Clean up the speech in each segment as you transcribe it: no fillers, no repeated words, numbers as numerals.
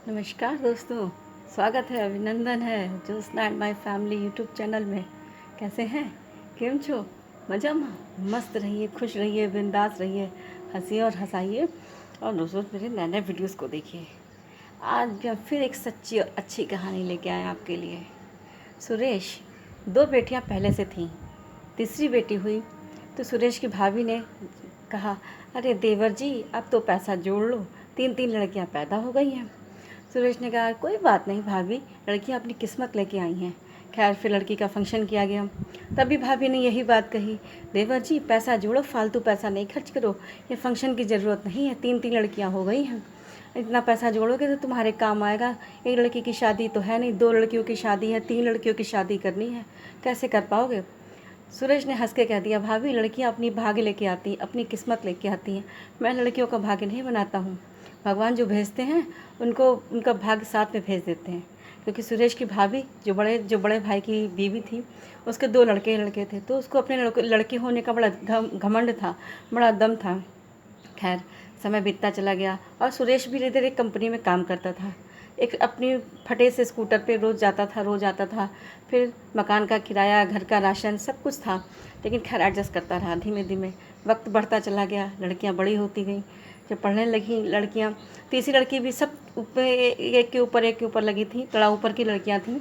नमस्कार दोस्तों। स्वागत है, अभिनंदन है Jyotsna and my family YouTube channel में। कैसे हैं? केम छो? मजा में मस्त रहिए, खुश रहिए, बिंदास रहिए, हंसिए और हंसाइए और रोज़ रोज़ मेरे नए नए वीडियोज़ को देखिए। आज मैं फिर एक सच्ची और अच्छी कहानी लेके आए आपके लिए। सुरेश, दो बेटियां पहले से थीं, तीसरी बेटी हुई तो सुरेश की भाभी ने कहा, अरे देवर जी अब तो पैसा जोड़ लो, तीन तीन लड़कियां पैदा हो गई हैं। सुरेश ने कहा, कोई बात नहीं भाभी, लड़कियां अपनी किस्मत लेके आई हैं। खैर फिर लड़की का फंक्शन किया गया। तभी भाभी ने यही बात कही, देवर जी पैसा जोड़ो, फालतू पैसा नहीं खर्च करो, ये फंक्शन की ज़रूरत नहीं है, तीन तीन लड़कियां हो गई हैं, इतना पैसा जोड़ोगे तो तुम्हारे काम आएगा। एक लड़की की शादी तो है नहीं, दो लड़कियों की शादी है, तीन लड़कियों की शादी करनी है, कैसे कर पाओगे? सुरेश ने हंस के कह दिया, भाभी लड़कियां अपनी भाग्य लेके आती, अपनी किस्मत लेके आती हैं, मैं लड़कियों का भाग्य नहीं बनाता हूँ। भगवान जो भेजते हैं उनको उनका भाग्य साथ में भेज देते हैं। क्योंकि सुरेश की भाभी जो बड़े भाई की बीवी थी, उसके दो लड़के थे, तो उसको अपने लड़के होने का बड़ा घमंड था, बड़ा दम था। खैर समय बीतता चला गया और सुरेश भी इधर एक कंपनी में काम करता था। एक अपनी फटे से स्कूटर पे रोज़ आता था। फिर मकान का किराया, घर का राशन सब कुछ था, लेकिन खैर एडजस्ट करता रहा। धीमे धीमे वक्त बढ़ता चला गया, लड़कियां बड़ी होती गईं। जब पढ़ने लगी लड़कियां, तीसरी लड़की भी सब एक के ऊपर लगी थी, तड़ा ऊपर की लड़कियां थीं।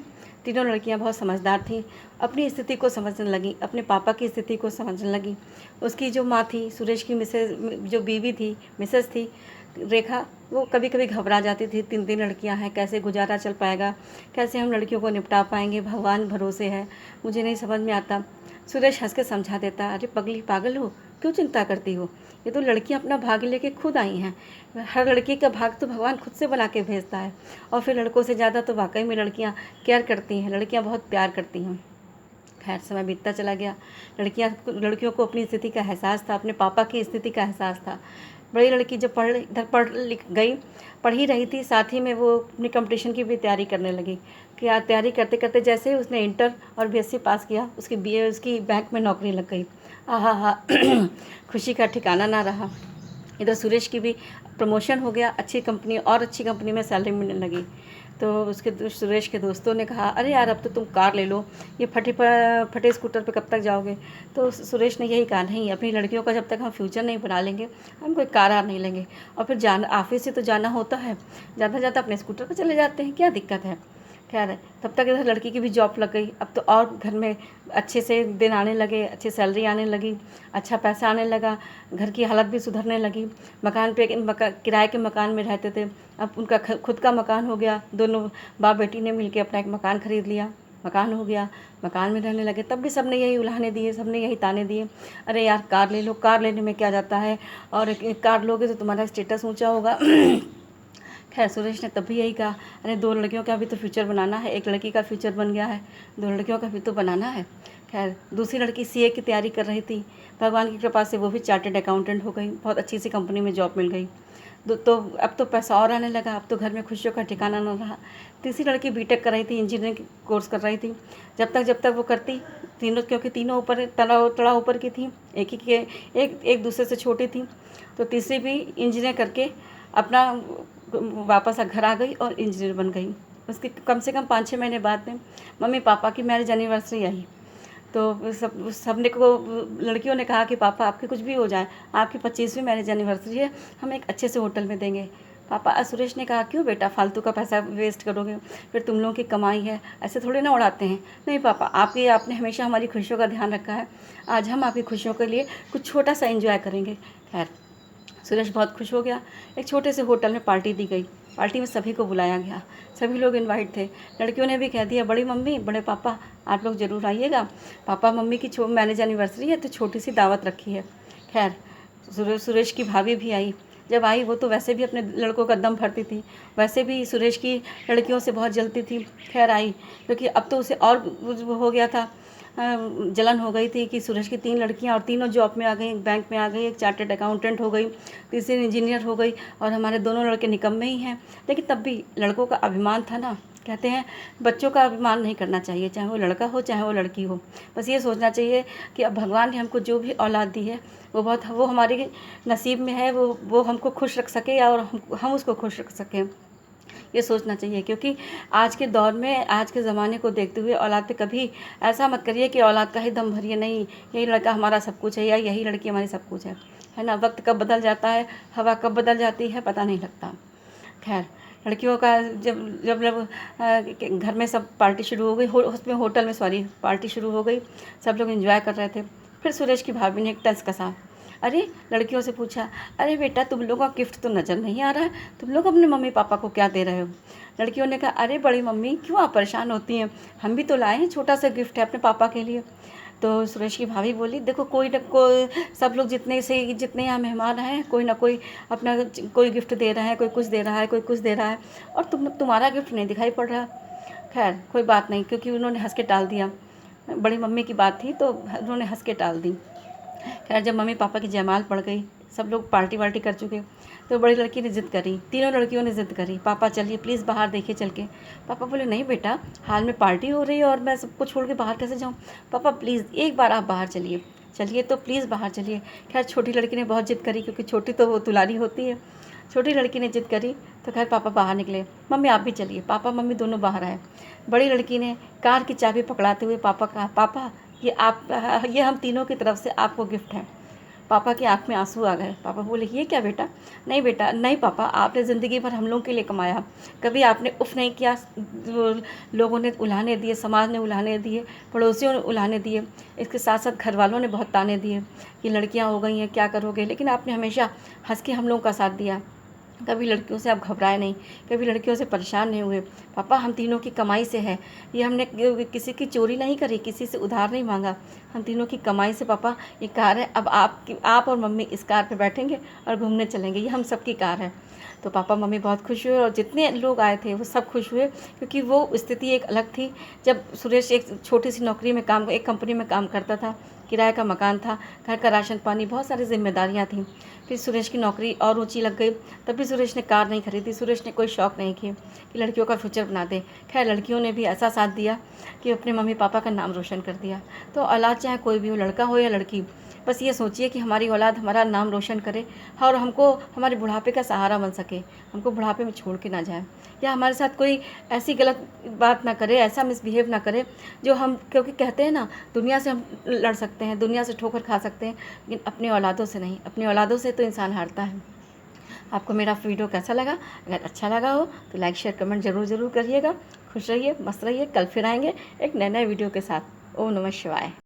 तीनों लड़कियां बहुत समझदार थीं, अपनी स्थिति को समझने लगी, अपने पापा की स्थिति को समझने लगी। उसकी जो माँ थी, सुरेश की जो बीवी थी, मिसेस थी रेखा, वो कभी कभी घबरा जाती थी, तीन तीन लड़कियां हैं, कैसे गुजारा चल पाएगा, कैसे हम लड़कियों को निपटा पाएंगे, भगवान भरोसे है, मुझे नहीं समझ में आता। सुरेश हंस के समझा देता, अरे पगली पागल हो, क्यों चिंता करती हो, ये तो लड़कियां अपना भाग्य लेके खुद आई हैं। हर लड़की का भाग तो भगवान खुद से बना के भेजता है। और फिर लड़कों से ज़्यादा तो वाकई में लड़कियां केयर करती हैं, लड़कियां बहुत प्यार करती हैं। खैर समय बीतता चला गया, लड़कियों को अपनी स्थिति का एहसास था, अपने पापा की स्थिति का एहसास था। बड़ी लड़की जब पढ़ लिख गई, पढ़ ही रही थी, साथ ही में वो अपनी कंपटीशन की भी तैयारी करने लगी। क्या तैयारी करते करते जैसे ही उसने इंटर और बीएससी पास किया, उसकी बैंक में नौकरी लग गई। आहा हा खुशी का ठिकाना ना रहा। इधर सुरेश की भी प्रमोशन हो गया, अच्छी कंपनी में सैलरी मिलने लगी। तो सुरेश के दोस्तों ने कहा, अरे यार अब तो तुम कार ले लो, ये फटे स्कूटर पे कब तक जाओगे? तो सुरेश ने यही कहा, नहीं, अपनी लड़कियों का जब तक हम फ्यूचर नहीं बना लेंगे, हम कोई कार नहीं लेंगे। और फिर ऑफिस से तो जाना होता है, ज़्यादा अपने स्कूटर पर चले जाते हैं, क्या दिक्कत है? खैर तब तक इधर लड़की की भी जॉब लग गई। अब तो और घर में अच्छे से दिन आने लगे, अच्छी सैलरी आने लगी, अच्छा पैसा आने लगा, घर की हालत भी सुधरने लगी। किराए के मकान में रहते थे, अब उनका खुद का मकान हो गया। दोनों बाप बेटी ने मिलकर अपना एक मकान खरीद लिया, मकान हो गया, मकान में रहने लगे। तब भी सबने यही उल्हाने दिए, सबने यही ताने दिए, अरे यार कार ले लो, कार लेने में क्या जाता है, और एक कार लोगे तो तुम्हारा स्टेटस ऊँचा होगा। खैर सुरेश ने तब भी यही कहा, अरे दो लड़कियों का भी तो फ्यूचर बनाना है, एक लड़की का फ्यूचर बन गया है, दो लड़कियों का भी तो बनाना है। खैर दूसरी लड़की सीए की तैयारी कर रही थी, भगवान की कृपा से वो भी चार्टर्ड अकाउंटेंट हो गई, बहुत अच्छी सी कंपनी में जॉब मिल गई। तो अब तो पैसा और आने लगा, अब तो घर में खुशियों का ठिकाना न रहा। तीसरी लड़की बीटेक कर रही थी, इंजीनियरिंग कोर्स कर रही थी। जब तक वो करती, तीनों, क्योंकि तीनों ऊपर तड़ा ऊपर की थी, एक दूसरे से छोटी थी, तो तीसरी भी इंजीनियर करके अपना वापस घर आ गई और इंजीनियर बन गई। उसके कम से कम 5-6 महीने बाद में मम्मी पापा की मैरिज एनिवर्सरी आई। तो सबने को लड़कियों ने कहा कि पापा आपके कुछ भी हो जाए, आपकी 25वीं मैरिज एनिवर्सरी है, हम एक अच्छे से होटल में देंगे। पापा सुरेश ने कहा, क्यों बेटा फालतू का पैसा वेस्ट करोगे, फिर तुम लोगों की कमाई है, ऐसे थोड़ी ना उड़ाते हैं। नहीं पापा, आपने हमेशा हमारी खुशियों का ध्यान रखा है, आज हम आपकी खुशियों के लिए कुछ छोटा सा एंजॉय करेंगे। खैर सुरेश बहुत खुश हो गया। एक छोटे से होटल में पार्टी दी गई, पार्टी में सभी को बुलाया गया, सभी लोग इनवाइट थे। लड़कियों ने भी कह दिया, बड़ी मम्मी बड़े पापा आप लोग ज़रूर आइएगा, पापा मम्मी की मैरिज एनिवर्सरी है तो छोटी सी दावत रखी है। खैर सुरेश की भाभी भी आई। जब आई वो तो वैसे भी अपने लड़कों का दम भरती थी, वैसे भी सुरेश की लड़कियों से बहुत जलती थी। खैर आई, क्योंकि अब तो उसे और वो हो गया था, जलन हो गई थी कि सुरेश की तीन लड़कियां और तीनों जॉब में आ गई, बैंक में आ गई, एक चार्टर्ड अकाउंटेंट हो गई, तीसरी इंजीनियर हो गई, और हमारे दोनों लड़के निकम्मे ही हैं। लेकिन तब भी लड़कों का अभिमान था ना, कहते हैं बच्चों का अभिमान नहीं करना चाहिए, चाहे वो लड़का हो चाहे वो लड़की हो। बस ये सोचना चाहिए कि अब भगवान ने हमको जो भी औलाद दी है वो हमारे नसीब में है, वो हमको खुश रख सके और हम उसको खुश रख सकें। ये सोचना चाहिए, क्योंकि आज के दौर में, आज के ज़माने को देखते हुए औलाद पे कभी ऐसा मत करिए कि औलाद का ही दम भरिए। नहीं, यही लड़का हमारा सब कुछ है या यही लड़की हमारी सब कुछ है ना। वक्त कब बदल जाता है, हवा कब बदल जाती है, पता नहीं लगता। खैर, लड़कियों का जब जब जब घर में सब पार्टी शुरू हो गई, उसमें होटल में सॉरी पार्टी शुरू हो गई, सब लोग एंजॉय कर रहे थे। फिर सुरेश की भाभी ने एक टंच कसा। अरे, लड़कियों से पूछा, अरे बेटा, तुम लोगों का गिफ्ट तो नज़र नहीं आ रहा है, तुम लोग अपने मम्मी पापा को क्या दे रहे हो? लड़कियों ने कहा, अरे बड़ी मम्मी, क्यों आप परेशान होती हैं, हम भी तो लाए हैं, छोटा सा गिफ्ट है अपने पापा के लिए। तो सुरेश की भाभी बोली, देखो कोई न कोई, सब लोग जितने यहाँ मेहमान हैं, कोई ना कोई अपना कोई गिफ्ट दे रहा है, कोई कुछ दे रहा है, कोई कुछ दे रहा है, और तुम्हारा गिफ्ट नहीं दिखाई पड़ रहा। खैर कोई बात नहीं, क्योंकि उन्होंने हंस के टाल दिया। बड़ी मम्मी की बात थी तो उन्होंने हंस के टाल दी। खैर, जब मम्मी पापा की जयमाल पड़ गई, सब लोग पार्टी वार्टी कर चुके, तो बड़ी लड़की ने ज़िद करी, तीनों लड़कियों ने ज़िद करी, पापा चलिए प्लीज़ बाहर देखिए चल के। पापा बोले, नहीं बेटा, हाल में पार्टी हो रही है और मैं सबको छोड़ के बाहर कैसे जाऊँ? पापा प्लीज़ एक बार आप बाहर चलिए, चलिए तो प्लीज़ बाहर चलिए। खैर, छोटी लड़की ने बहुत ज़िद करी, क्योंकि छोटी तो वो दुलारी होती है। छोटी लड़की ने ज़िद करी तो खैर पापा बाहर निकले। मम्मी आप भी चलिए। पापा मम्मी दोनों बाहर आए। बड़ी लड़की ने कार की चाबी पकड़ाते हुए पापा कहा, पापा ये हम तीनों की तरफ से आपको गिफ्ट है। पापा की आँख में आंसू आ गए। पापा बोले, ये क्या बेटा? नहीं बेटा, नहीं पापा, आपने ज़िंदगी भर हम लोगों के लिए कमाया, कभी आपने उफ़ नहीं किया। लोगों ने उलाहने दिए, समाज ने उलाहने दिए, पड़ोसियों ने उलाहने दिए, इसके साथ साथ घर वालों ने बहुत ताने दिए कि लड़कियां हो गई हैं, क्या करोगे, लेकिन आपने हमेशा हंस के हम लोगों का साथ दिया। कभी लड़कियों से आप घबराए नहीं, कभी लड़कियों से परेशान नहीं हुए। पापा हम तीनों की कमाई से है, ये हमने किसी की चोरी नहीं करी, किसी से उधार नहीं मांगा, हम तीनों की कमाई से पापा ये कार है। अब आप और मम्मी इस कार पे बैठेंगे और घूमने चलेंगे, ये हम सबकी कार है। तो पापा मम्मी बहुत खुश हुए और जितने लोग आए थे वो सब खुश हुए, क्योंकि वो स्थिति एक अलग थी। जब सुरेश एक छोटी सी नौकरी में एक कंपनी में काम करता था, किराए का मकान था, घर का राशन पानी, बहुत सारी जिम्मेदारियां थी। फिर सुरेश की नौकरी और ऊंची लग गई, तब भी सुरेश ने कार नहीं खरीदी। सुरेश ने कोई शौक़ नहीं किए कि लड़कियों का फ्यूचर बना दे। खैर, लड़कियों ने भी ऐसा साथ दिया कि अपने मम्मी पापा का नाम रोशन कर दिया। तो औलाद चाहे कोई भी हो, लड़का हो या लड़की, बस ये सोचिए कि हमारी औलाद हमारा नाम रोशन करे और हमको हमारे बुढ़ापे का सहारा बन सके, हमको बुढ़ापे में छोड़ के ना जाए, या हमारे साथ कोई ऐसी गलत बात ना करे, ऐसा मिसबिहेव ना करे जो हम, क्योंकि कहते हैं ना, दुनिया से हम लड़ सकते हैं, दुनिया से ठोकर खा सकते हैं, लेकिन अपनी औलादों से नहीं। अपनी औलादों से तो इंसान हारता है। आपको मेरा वीडियो कैसा लगा? अगर अच्छा लगा हो तो लाइक शेयर कमेंट ज़रूर करिएगा। खुश रहिए, मस्त रहिए। कल फिर आएंगे एक नए वीडियो के साथ। ओम नमः शिवाय।